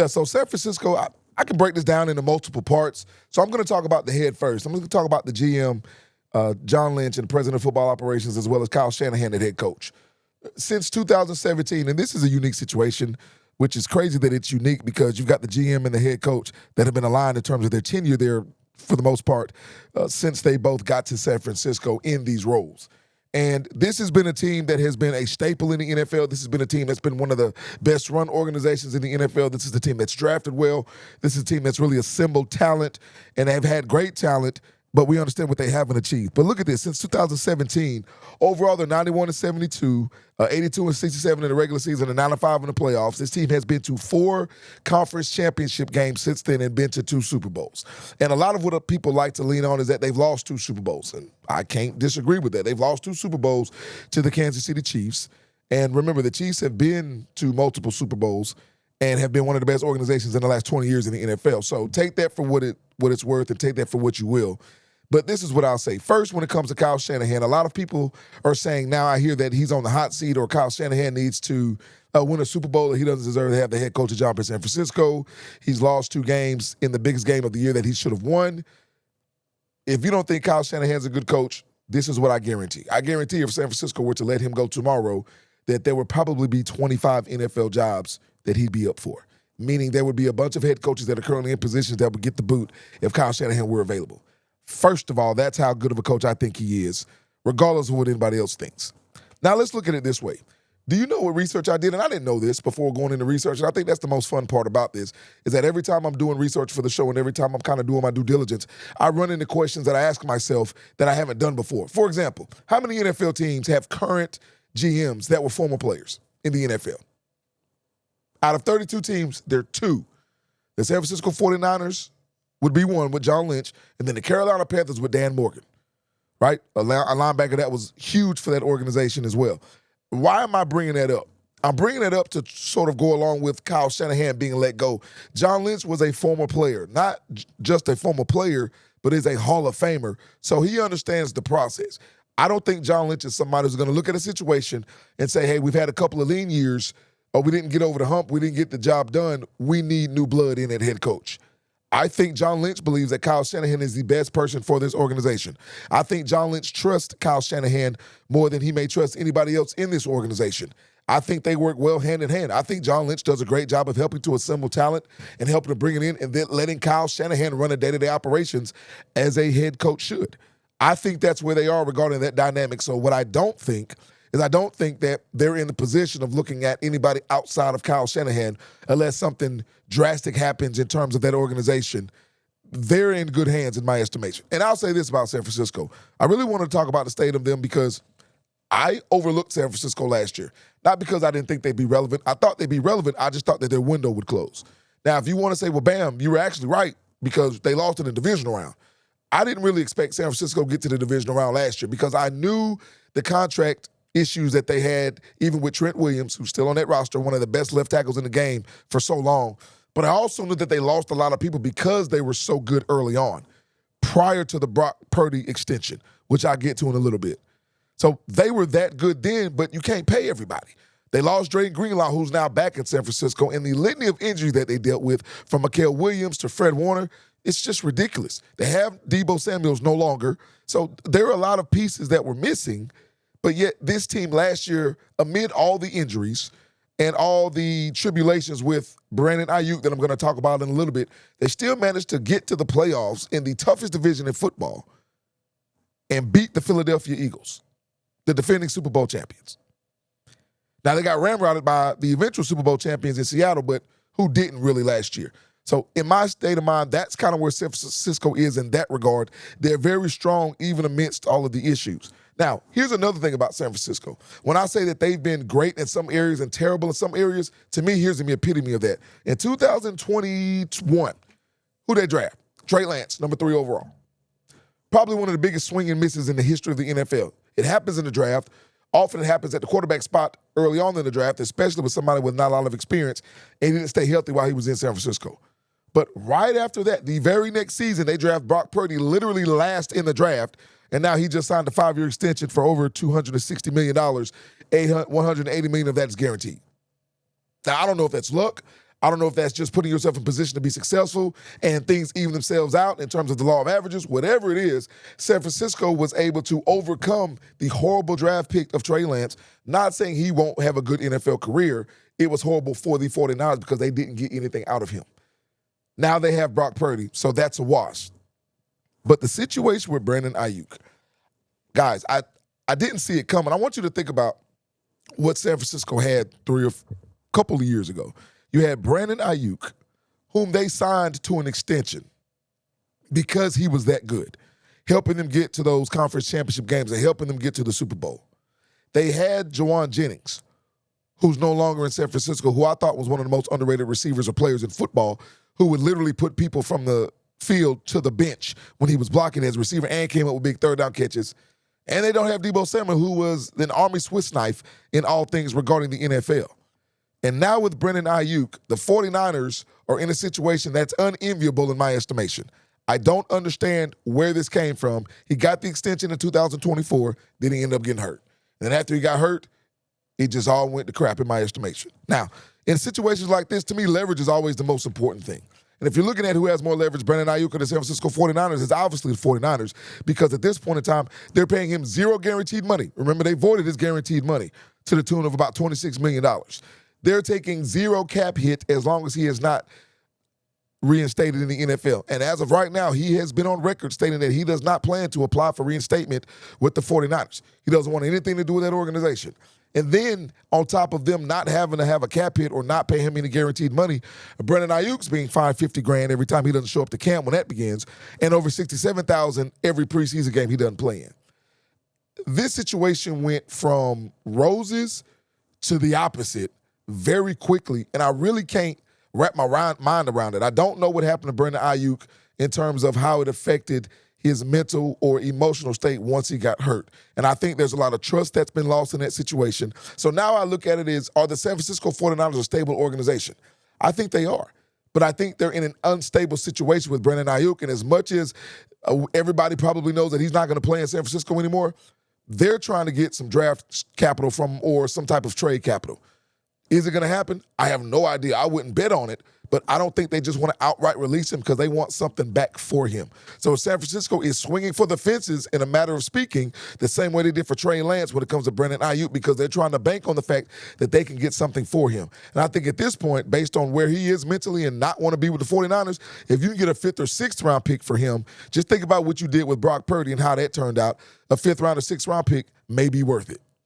Yeah, so San Francisco, I can break this down into multiple parts. So I'm going to talk about the head first. I'm going to talk about the GM, John Lynch, and the president of football operations, as well as Kyle Shanahan, the head coach. Since 2017, and this is a unique situation, which is crazy that it's unique because you've got the GM and the head coach that have been aligned in terms of their tenure there for the most part since they both got to San Francisco in these roles. And this has been a team that has been a staple in the NFL. This has been a team that's been one of the best run organizations in the NFL. This is the team that's drafted well. This is a team that's really assembled talent and have had great talent, but we understand what they haven't achieved. But look at this. Since 2017, overall, they're 91-72, 82-67 in the regular season, and 9-5 in the playoffs. This team has been to 4 conference championship games since then and been to 2 Super Bowls. And a lot of what people like to lean on is that they've lost 2 Super Bowls, and I can't disagree with that. They've lost 2 Super Bowls to the Kansas City Chiefs. And remember, the Chiefs have been to multiple Super Bowls and have been one of the best organizations in the last 20 years in the NFL. So take that for what it's worth and take that for what you will. But this is what I'll say. First, when it comes to Kyle Shanahan, a lot of people are saying now I hear that he's on the hot seat or Kyle Shanahan needs to win a Super Bowl or he doesn't deserve to have the head coach's job in San Francisco. He's lost 2 games in the biggest game of the year that he should have won. If you don't think Kyle Shanahan's a good coach, this is what I guarantee. I guarantee if San Francisco were to let him go tomorrow, that there would probably be 25 NFL jobs that he'd be up for, meaning there would be a bunch of head coaches that are currently in positions that would get the boot if Kyle Shanahan were available. First of all, that's how good of a coach I think he is, regardless of what anybody else thinks. Now, let's look at it this way. Do you know what research I did? And I didn't know this before going into research, and I think that's the most fun part about this, is that every time I'm doing research for the show and every time I'm kind of doing my due diligence, I run into questions that I ask myself that I haven't done before. For example, how many NFL teams have current GMs that were former players in the NFL? Out of 32 teams, there are 2. The San Francisco 49ers would be 1 with John Lynch, and then the Carolina Panthers with Dan Morgan, right? A linebacker that was huge for that organization as well. Why am I bringing that up? I'm bringing it up to sort of go along with Kyle Shanahan being let go. John Lynch was a former player, not just a former player, but is a Hall of Famer, so he understands the process. I don't think John Lynch is somebody who's going to look at a situation and say, hey, we've had a couple of lean years, or we didn't get over the hump, we didn't get the job done, we need new blood in at head coach. I think John Lynch believes that Kyle Shanahan is the best person for this organization. I think John Lynch trusts Kyle Shanahan more than he may trust anybody else in this organization. I think they work well hand in hand. I think John Lynch does a great job of helping to assemble talent and helping to bring it in and then letting Kyle Shanahan run the day-to-day operations as a head coach should. I think that's where they are regarding that dynamic. So what I don't think is I don't think that they're in the position of looking at anybody outside of Kyle Shanahan unless something drastic happens in terms of that organization. They're in good hands in my estimation. And I'll say this about San Francisco. I really want to talk about the state of them because I overlooked San Francisco last year. Not because I didn't think they'd be relevant. I thought they'd be relevant. I just thought that their window would close. Now, if you want to say, well, bam, you were actually right because they lost in the divisional round. I didn't really expect San Francisco to get to the divisional round last year because I knew the contract issues that they had, even with Trent Williams, who's still on that roster, one of the best left tackles in the game for so long. But I also knew that they lost a lot of people because they were so good early on, prior to the Brock Purdy extension, which I'll get to in a little bit. So they were that good then, but you can't pay everybody. They lost Dre Greenlaw, who's now back in San Francisco, and the litany of injuries that they dealt with, from Mikael Williams to Fred Warner, it's just ridiculous. They have Deebo Samuels no longer. So there are a lot of pieces that were missing. But yet this team last year, amid all the injuries and all the tribulations with Brandon Ayuk that I'm going to talk about in a little bit, they still managed to get to the playoffs in the toughest division in football and beat the Philadelphia Eagles, the defending Super Bowl champions. Now, they got ramrodded by the eventual Super Bowl champions in Seattle, but who didn't really last year. So in my state of mind, that's kind of where San Francisco is in that regard. They're very strong even amidst all of the issues. Now, here's another thing about San Francisco. When I say that they've been great in some areas and terrible in some areas, to me, here's the epitome of that. In 2021, who they draft? Trey Lance, number 3 overall. Probably one of the biggest swing and misses in the history of the NFL. It happens in the draft. Often it happens at the quarterback spot early on in the draft, especially with somebody with not a lot of experience, and he didn't stay healthy while he was in San Francisco. But right after that, the very next season, they draft Brock Purdy literally last in the draft, and now he just signed a 5-year extension for over $260 million. $180 million of that is guaranteed. Now, I don't know if that's luck. I don't know if that's just putting yourself in position to be successful and things even themselves out in terms of the law of averages. Whatever it is, San Francisco was able to overcome the horrible draft pick of Trey Lance. Not saying he won't have a good NFL career. It was horrible for the 49ers because they didn't get anything out of him. Now they have Brock Purdy, so that's a wash. But the situation with Brandon Ayuk, guys, I didn't see it coming. I want you to think about what San Francisco had couple of years ago. You had Brandon Ayuk, whom they signed to an extension because he was that good, helping them get to those conference championship games and helping them get to the Super Bowl. They had Jawan Jennings, who's no longer in San Francisco, who I thought was one of the most underrated receivers or players in football, who would literally put people from the field to the bench when he was blocking as receiver and came up with big third down catches. And they don't have Deebo Samuel, who was an Army Swiss knife in all things regarding the NFL. And now with Brandon Ayuk, the 49ers are in a situation that's unenviable in my estimation. I don't understand where this came from. He got the extension in 2024, then he ended up getting hurt. And then after he got hurt, it just all went to crap in my estimation. Now, in situations like this, to me, leverage is always the most important thing. And if you're looking at who has more leverage, Brandon Ayuk or the San Francisco 49ers, it's obviously the 49ers because at this point in time, they're paying him zero guaranteed money. Remember, they voided his guaranteed money to the tune of about $26 million. They're taking zero cap hit as long as he is not reinstated in the NFL. And as of right now, he has been on record stating that he does not plan to apply for reinstatement with the 49ers. He doesn't want anything to do with that organization. And then on top of them not having to have a cap hit or not pay him any guaranteed money, Brandon Ayuk's being fined $50,000 every time he doesn't show up to camp when that begins, and over $67,000 every preseason game he doesn't play in. This situation went from roses to the opposite very quickly, and I really can't wrap my mind around it. I don't know what happened to Brandon Ayuk in terms of how it affected his mental or emotional state once he got hurt. And I think there's a lot of trust that's been lost in that situation. So now I look at it as, are the San Francisco 49ers a stable organization? I think they are. But I think they're in an unstable situation with Brandon Ayuk. And as much as everybody probably knows that he's not going to play in San Francisco anymore, they're trying to get some draft capital from or some type of trade capital. Is it going to happen? I have no idea. I wouldn't bet on it, but I don't think they just want to outright release him because they want something back for him. So San Francisco is swinging for the fences in a matter of speaking the same way they did for Trey Lance when it comes to Brandon Ayuk because they're trying to bank on the fact that they can get something for him. And I think at this point, based on where he is mentally and not want to be with the 49ers, if you can get a 5th or 6th round pick for him, just think about what you did with Brock Purdy and how that turned out. A 5th round or 6th round pick may be worth it.